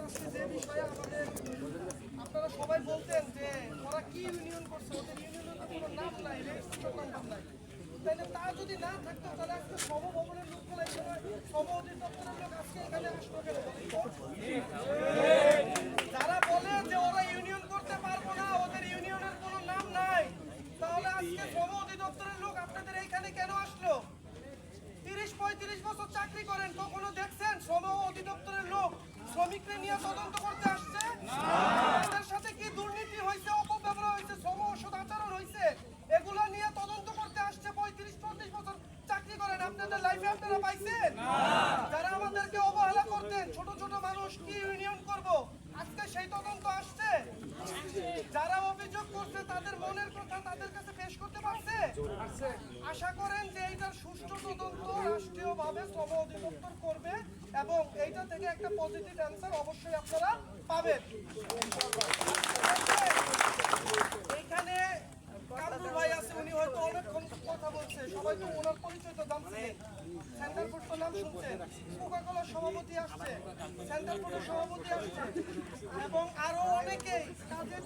আজকে যে বিষয়ে আমাদের আপনারা সবাই বলতেন যে ওরা কি ইউনিয়ন করছে, ওদের ইউনিয়নের তো কোনো নাম নাই, রেজিস্ট্রেশন নাম্বার নাই, তাইলে তা যদি না থাকতো তাহলে আজকে সমভবনের লোকগুলো এখানে সম অধিদপ্তরের লোক আজকে এখানে আসতো কেন? যারা বলে যে ওরা ইউনিয়ন করতে পারবো না, ওদের ইউনিয়নের কোনো নাম নাই, তাহলে আজকে সম অধিদপ্তরের লোক আপনাদের এইখানে কেন আসলো? 30-35 বছর চাকরি করেন, কখনো দেখছেন শ্রম অধিদপ্তরের লোক শ্রমিকদের নিয়ে তদন্ত করতে আসছে? তাদের সাথে কি দুর্নীতি হয়েছে, অপব্যবহার হয়েছে, শ্রম অসদাচরণ হয়েছে, এগুলো নিয়ে তদন্ত করতে আসছে? 35-40 বছর চাকরি করেন, আপনাদের লাইফে আপনারা পাইছেন? যারা আমাদেরকে অবহেলা করতেন, ছোট ছোট মানুষ কি ইউনিয়ন করব, আজকে সেই তদন্ত আসছে? যারা অভিযোগ করছে তাদের মনের কথা তাদের কাছে পেশ করতে পারছে? আশা করেন যে এইটার সুষ্ঠু তদন্ত রাষ্ট্রীয়ভাবে শ্রম অধিদপ্তর করবে এবং এইটা থেকে একটা পজিটিভ অ্যান্সার অবশ্যই আপনারা পাবেন। এইখানে কামরুল ভাই আছে, উনি হয়তো অনেকক্ষণ কথা বলছে, সবাই তো ওনার পরিচয় তো জানছে। সেন্টার ফুড তো নাম শুনছেন, কোকাকোলার সভাপতি আসছে, সেন্টার ফুডের সভাপতি আসছে এবং আরো অনেকেই কাজের